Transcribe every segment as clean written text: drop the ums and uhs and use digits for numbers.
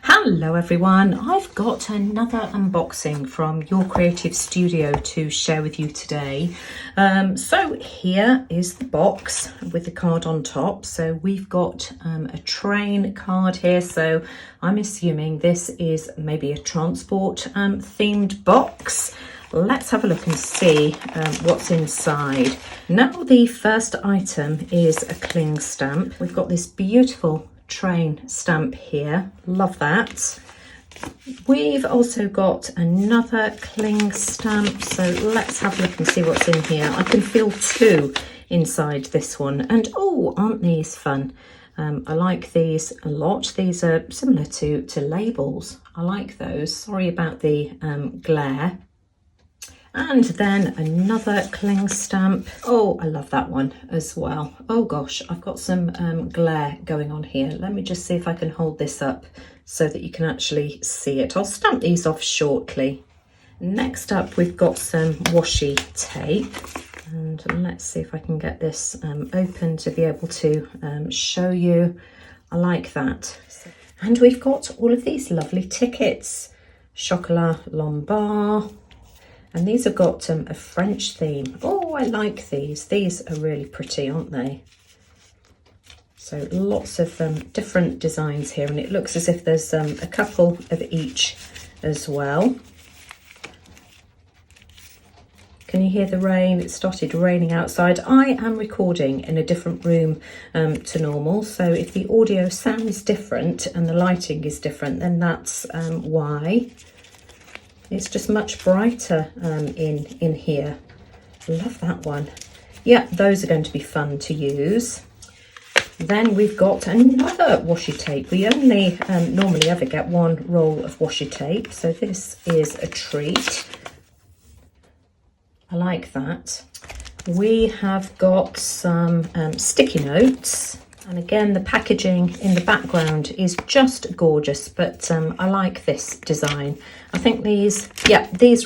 Hello everyone, I've got another unboxing from Your Creative Studio to share with you today. So here is the box with the card on top. So we've got a train card here, so I'm assuming this is maybe a transport themed box. Let's have a look and see what's inside. Now the first item is a cling stamp. We've got this beautiful train stamp here, love that. We've also got another cling stamp, so let's have a look and see what's in here. I can feel two inside this one, and oh, aren't these fun? I like these a lot. These are similar to labels. I like those. Sorry about the glare. And then another cling stamp. Oh, I love that one as well. Oh gosh, I've got some glare going on here. Let me just see if I can hold this up so that you can actually see it. I'll stamp these off shortly. Next up, we've got some washi tape. And let's see if I can get this open to be able to show you. I like that. And we've got all of these lovely tickets. Chocolat Lombard. And these have got a French theme. Oh, I like these. These are really pretty, aren't they? So lots of different designs here, and it looks as if there's a couple of each as well. Can you hear the rain? It started raining outside. I am recording in a different room to normal, so if the audio sounds different and the lighting is different, then that's why. It's just much brighter in here. Love that one. Yeah, those are going to be fun to use. Then we've got another washi tape. We only normally ever get one roll of washi tape, so this is a treat. I like that. We have got some sticky notes. And again, the packaging in the background is just gorgeous, but I like this design. I think these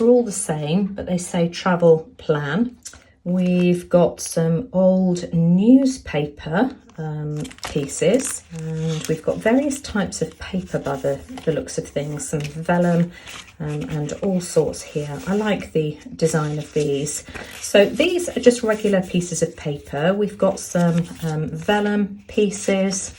are all the same, but they say travel plan. We've got some old newspaper pieces, and we've got various types of paper by the looks of things, some vellum and all sorts here. I like the design of these. So these are just regular pieces of paper. We've got some vellum pieces.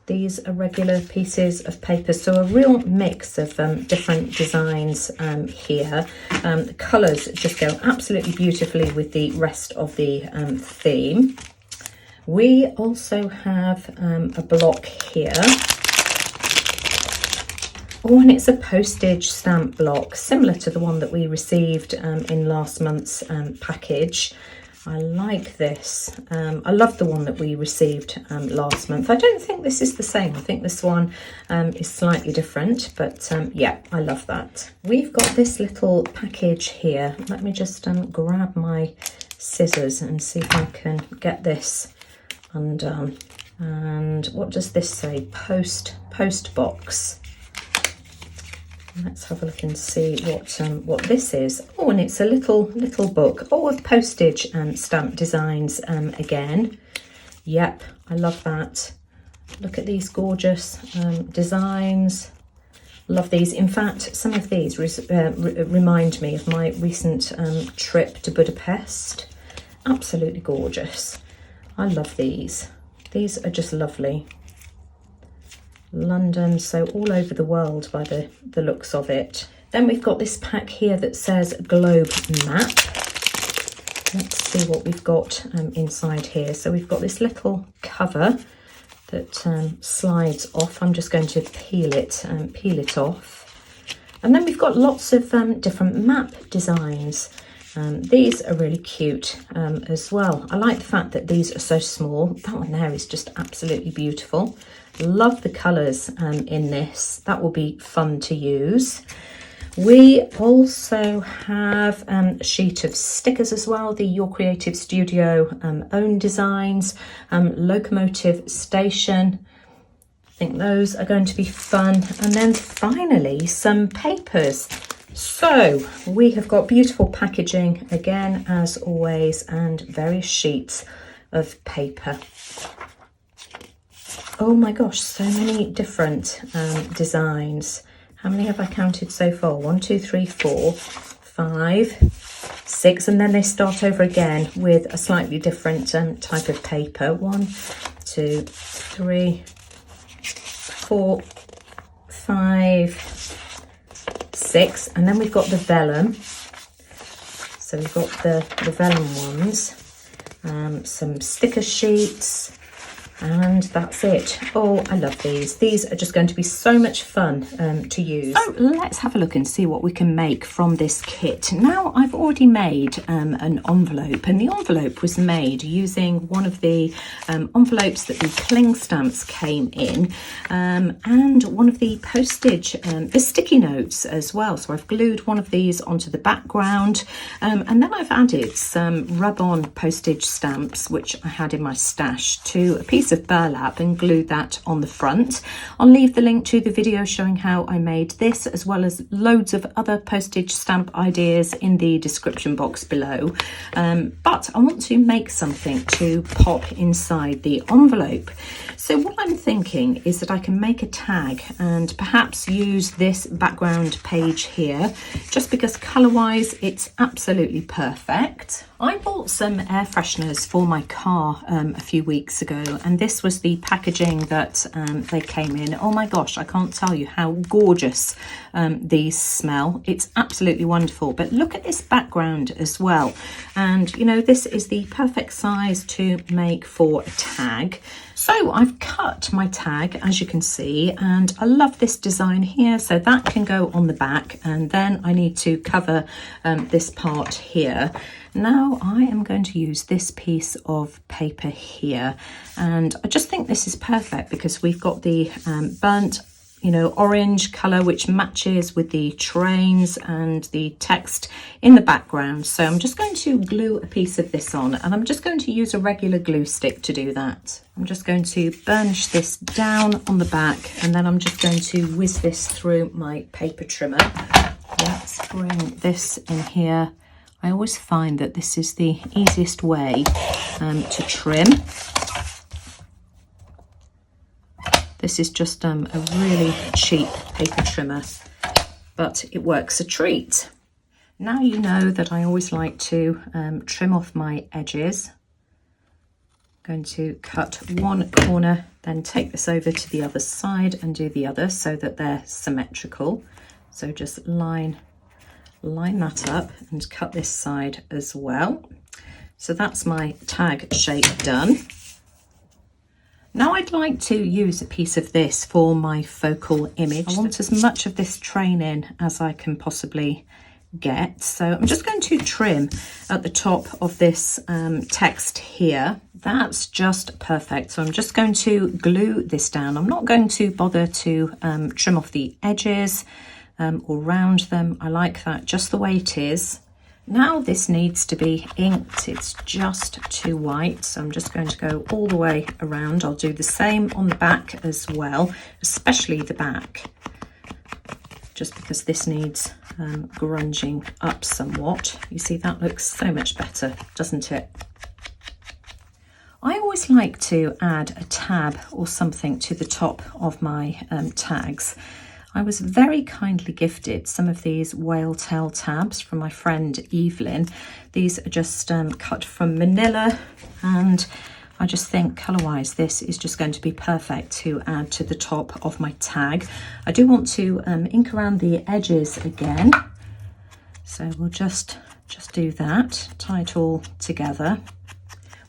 These are regular pieces of paper, so a real mix of different designs here. The colours just go absolutely beautifully with the rest of the theme. We also have a block here. Oh, and it's a postage stamp block, similar to the one that we received in last month's package. I like this. I love the one that we received last month. I don't think this is the same. I think this one is slightly different, but yeah, I love that. We've got this little package here. Let me just grab my scissors and see if I can get this undone. And what does this say? Post box. Let's have a look and see what this is. Oh, and it's a little book. Oh, of postage stamp designs again. Yep, I love that. Look at these gorgeous designs. Love these. In fact, some of these remind me of my recent trip to Budapest. Absolutely gorgeous. I love these. These are just lovely. London, so all over the world by the looks of it. Then we've got this pack here that says globe map. Let's see what we've got inside here. So we've got this little cover that slides off. I'm just going to peel it off. And then we've got lots of different map designs. These are really cute as well. I like the fact that these are so small. That one there is just absolutely beautiful. Love the colours in this. That will be fun to use. We also have a sheet of stickers as well, the Your Creative Studio own designs, locomotive station. I think those are going to be fun. And then finally, some papers. So we have got beautiful packaging again, as always, and various sheets of paper. Oh my gosh, so many different designs. How many have I counted so far? 1, 2, 3, 4, 5, 6, and then they start over again with a slightly different type of paper. 1, 2, 3, 4, 5, 6, and then we've got the vellum. So we've got the vellum ones, some sticker sheets, and that's it. Oh, I love these. These are just going to be so much fun to use. So let's have a look and see what we can make from this kit. Now, I've already made an envelope, and the envelope was made using one of the envelopes that the cling stamps came in, and one of the postage, the sticky notes as well. So I've glued one of these onto the background, and then I've added some rub-on postage stamps, which I had in my stash, to a piece of burlap and glued that on the front. I'll leave the link to the video showing how I made this, as well as loads of other postage stamp ideas, in the description box below. But I want to make something to pop inside the envelope. So what I'm thinking is that I can make a tag and perhaps use this background page here, just because colour-wise it's absolutely perfect. I bought some air fresheners for my car a few weeks ago, and this was the packaging that they came in. Oh my gosh, I can't tell you how gorgeous these smell. It's absolutely wonderful. But look at this background as well. And you know, this is the perfect size to make for a tag. So I've cut my tag, as you can see, and I love this design here. So that can go on the back, and then I need to cover this part here. Now I am going to use this piece of paper here, and I just think this is perfect because we've got the burnt, you know, orange colour, which matches with the trains and the text in the background. So I'm just going to glue a piece of this on, and I'm just going to use a regular glue stick to do that. I'm just going to burnish this down on the back, and then I'm just going to whiz this through my paper trimmer. Let's bring this in here. I always find that this is the easiest way to trim. This is just a really cheap paper trimmer, but it works a treat. Now you know that I always like to trim off my edges. I'm going to cut one corner, then take this over to the other side and do the other so that they're symmetrical. So just line that up and cut this side as well. So that's my tag shape done. Now I'd like to use a piece of this for my focal image. I want as much of this train in as I can possibly get. So I'm just going to trim at the top of this text here. That's just perfect. So I'm just going to glue this down. I'm not going to bother to trim off the edges or round them. I like that just the way it is. Now this needs to be inked. It's just too white, so I'm just going to go all the way around. I'll do the same on the back as well, especially the back, just because this needs grunging up somewhat. You see, that looks so much better, doesn't it? I always like to add a tab or something to the top of my tags. I was very kindly gifted some of these whale tail tabs from my friend Evelyn. These are just cut from manila, and I just think colour-wise this is just going to be perfect to add to the top of my tag. I do want to ink around the edges again, so we'll just do that, tie it all together.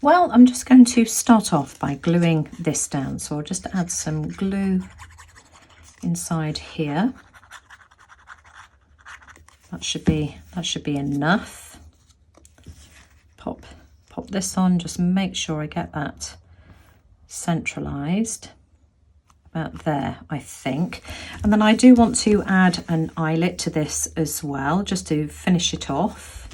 Well, I'm just going to start off by gluing this down, so I'll just add some glue inside here. That should be enough. Pop this on, just make sure I get that centralized about there, I think. And then I do want to add an eyelet to this as well, just to finish it off.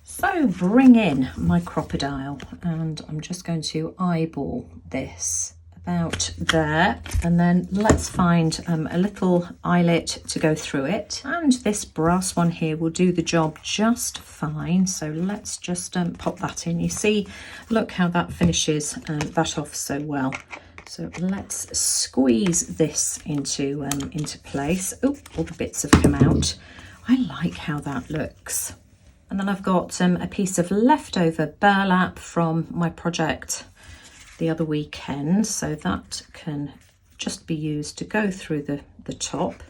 So bring in my crocodile, and I'm just going to eyeball this about there, and then let's find a little eyelet to go through it, and this brass one here will do the job just fine. So let's just pop that in. You see, look how that finishes that off so well. So let's squeeze this into place. Oh, all the bits have come out. I like how that looks. And then I've got a piece of leftover burlap from my project the other weekend. So that can just be used to go through the top.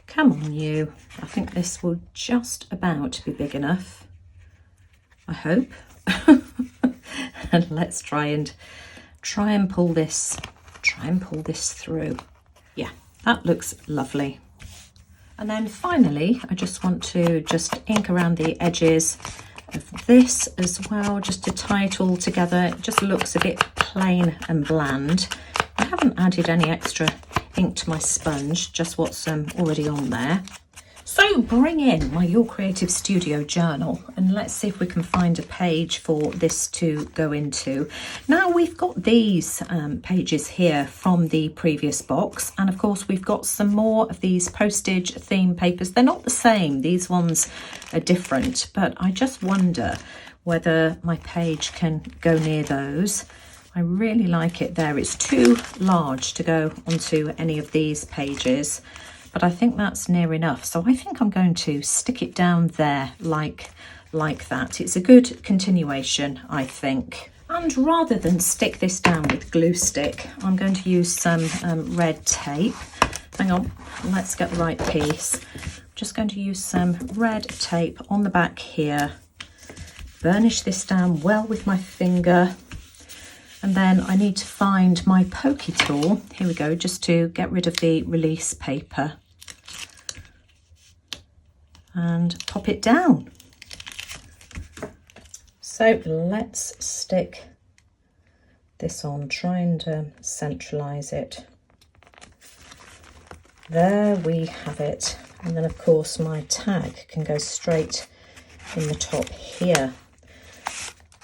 Come on, you. I think this will just about be big enough. I hope. And let's try and pull this through. Yeah, that looks lovely. And then finally, I just want to just ink around the edges of this as well, just to tie it all together. It just looks a bit plain and bland. I haven't added any extra ink to my sponge, just what's already on there. So bring in my Your Creative Studio journal and let's see if we can find a page for this to go into. Now we've got these pages here from the previous box, and of course we've got some more of these postage theme papers. They're not the same, these ones are different, but I just wonder whether my page can go near those. I really like it there. It's too large to go onto any of these pages, but I think that's near enough. So I think I'm going to stick it down there like that. It's a good continuation, I think. And rather than stick this down with glue stick, I'm going to use some red tape. Hang on, let's get the right piece. I'm just going to use some red tape on the back here. Burnish this down well with my finger. And then I need to find my pokey tool. Here we go, just to get rid of the release paper. And pop it down. So let's stick this on, try and centralise it. There we have it. And then of course my tag can go straight in the top here.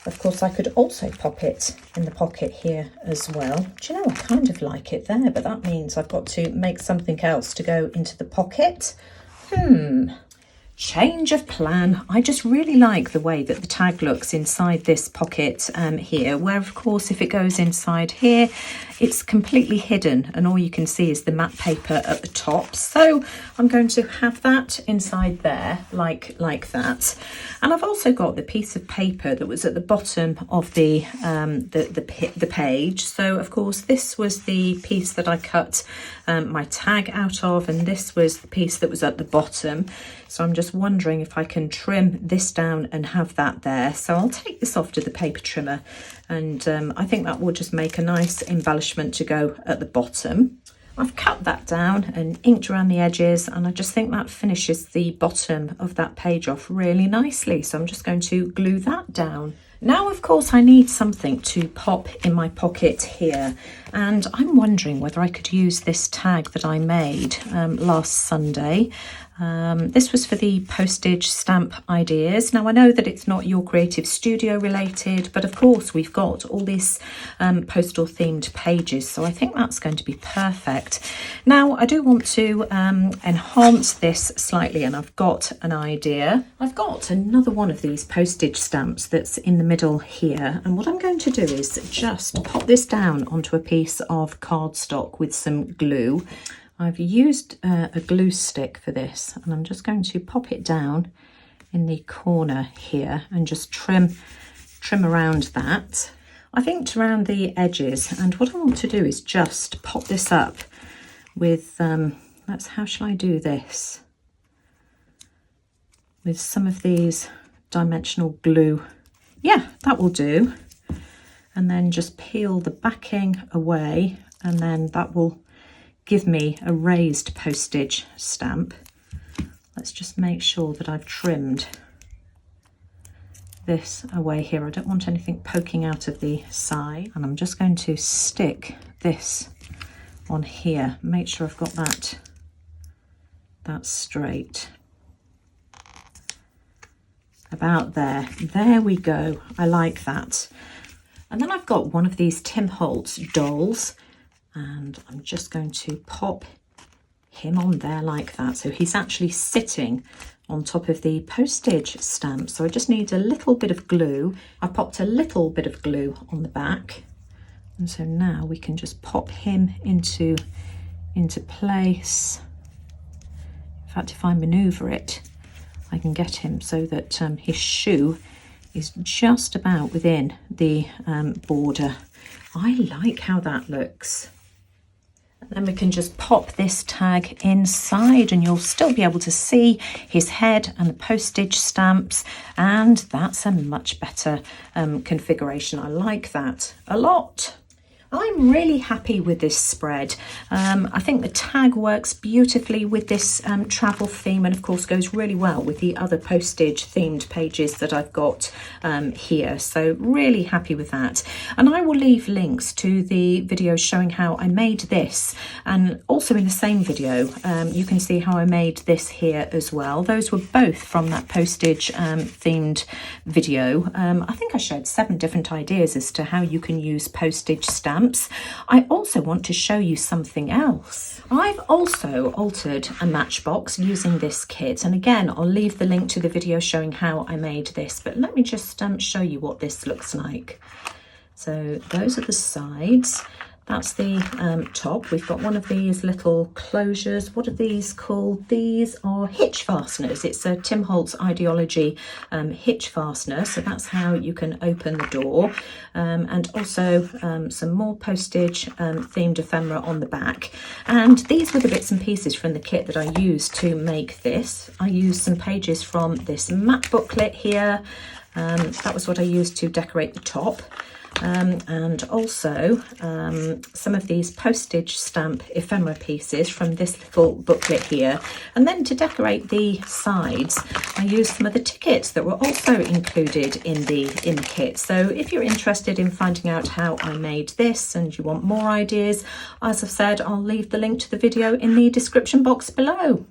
Of course, I could also pop it in the pocket here as well. Do you know, I kind of like it there, but that means I've got to make something else to go into the pocket. Change of plan. I just really like the way that the tag looks inside this pocket here, where of course if it goes inside here, it's completely hidden and all you can see is the matte paper at the top. So I'm going to have that inside there like that. And I've also got the piece of paper that was at the bottom of the page. So of course this was the piece that I cut my tag out of, and this was the piece that was at the bottom. So I'm just wondering if I can trim this down and have that there. So I'll take this off to the paper trimmer, and I think that will just make a nice embellishment to go at the bottom. I've cut that down and inked around the edges, and I just think that finishes the bottom of that page off really nicely. So I'm just going to glue that down. Now, of course, I need something to pop in my pocket here, and I'm wondering whether I could use this tag that I made last Sunday. This was for the postage stamp ideas. Now, I know that it's not Your Creative Studio related, but of course we've got all these postal themed pages, so I think that's going to be perfect. Now, I do want to enhance this slightly, and I've got an idea. I've got another one of these postage stamps that's in the middle here, and what I'm going to do is just pop this down onto a piece of cardstock with some glue. I've used a glue stick for this, and I'm just going to pop it down in the corner here and just trim around that. I've inked around the edges, and what I want to do is just pop this up with, how shall I do this? With some of these dimensional glue. Yeah, that will do. And then just peel the backing away, and then that will give me a raised postage stamp. Let's just make sure that I've trimmed this away here. I don't want anything poking out of the side. And I'm just going to stick this on here. Make sure I've got that straight. About there. There we go. I like that. And then I've got one of these Tim Holtz dolls, and I'm just going to pop him on there like that. So he's actually sitting on top of the postage stamp. So I just need a little bit of glue. I popped a little bit of glue on the back, And so now we can just pop him into place. In fact, if I maneuver it, I can get him so that his shoe is just about within the border. I like how that looks. And then we can just pop this tag inside and you'll still be able to see his head and the postage stamps, and that's a much better configuration. I like that a lot. I'm really happy with this spread. I think the tag works beautifully with this travel theme, and of course goes really well with the other postage themed pages that I've got here. So really happy with that. And I will leave links to the videos showing how I made this, and also in the same video you can see how I made this here as well. Those were both from that postage themed video. I think I showed 7 different ideas as to how you can use postage stamps. I also want to show you something else. I've also altered a matchbox using this kit, and again I'll leave the link to the video showing how I made this, but let me just show you what this looks like. So those are the sides. That's the top. We've got one of these little closures. What are these called? These are hitch fasteners. It's a Tim Holtz Ideology hitch fastener. So that's how you can open the door. And also some more postage themed ephemera on the back. And these were the bits and pieces from the kit that I used to make this. I used some pages from this map booklet here. That was what I used to decorate the top. And also some of these postage stamp ephemera pieces from this little booklet here. And then to decorate the sides, I used some of the tickets that were also included in the kit. So if you're interested in finding out how I made this and you want more ideas, as I've said, I'll leave the link to the video in the description box below.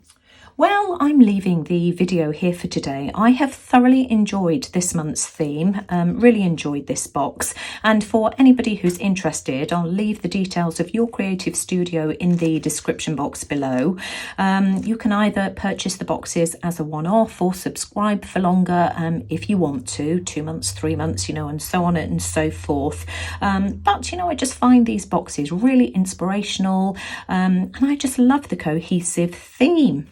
Well, I'm leaving the video here for today. I have thoroughly enjoyed this month's theme, really enjoyed this box. And for anybody who's interested, I'll leave the details of Your Creative Studio in the description box below. You can either purchase the boxes as a one-off or subscribe for longer if you want to, 2 months, 3 months, you know, and so on and so forth. But, you know, I just find these boxes really inspirational, and I just love the cohesive theme.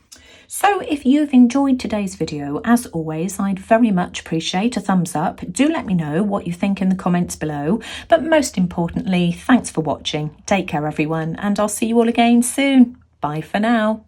So if you've enjoyed today's video, as always, I'd very much appreciate a thumbs up. Do let me know what you think in the comments below. But most importantly, thanks for watching. Take care, everyone, and I'll see you all again soon. Bye for now.